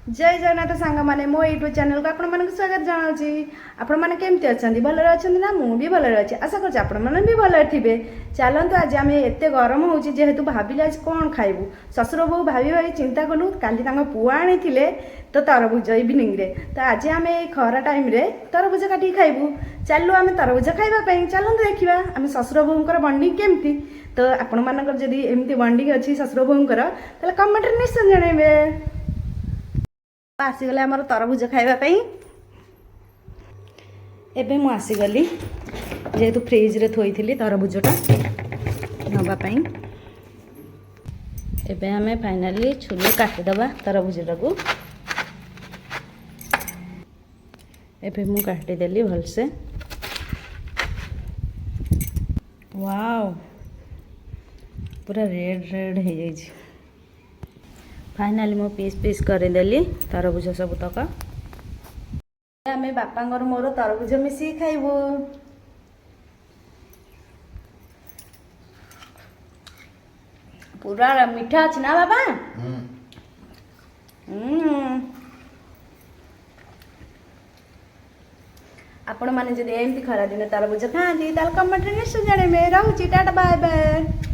जय जगन्नाथ सांग मैंने मो यूट्यूब चैनल को आपण मानक स्वागत जनाऊँगी। आपण मैंने केमती अच्छा भलर अच्छा ना मुझे भलर अच्छे आशा कर भी भलर थे। चलतु आज आम एत गरम हो जेहेतु भाविले आज कौन खाइबू शशुर बो भाभी भाई चिंता कलु काली पुआ आनी तो तरबुज इवनिंग रे तो आज आम खरा टाइम रे तरबुज काटी खाइबू। चलु आम तरबुज खाइबापी चलतु देखा आम शशुर बोर बंडिंग केमती तो आपण मानकर जदि एमती बंडिंग अच्छी शशुर बोर कमेंट निश्चय जनइबे। आसीगले आमर तरबुज खाइबापी एबे मु आसीगली जेहेतु फ्रिज रे थोइथिली तरबुजटा नबापी एबे आमे फाइनली छुले काटिदबा तरबुजटा को। एबे मु काटिदेली भलसे वाओ पूरा रेड रेड हो जाइए। फाइनाली मो पीस पीस करदेली तरबुज सब तक आम बापा मोर तरबुज मिसी खाइबू। पूरा मीठा अच्छी ना बाबा। आपण मैंने जब एमती खरा दिन तरबुज खाती कमेंट निश्चय जानवे। रोची टाटा बाय बाय।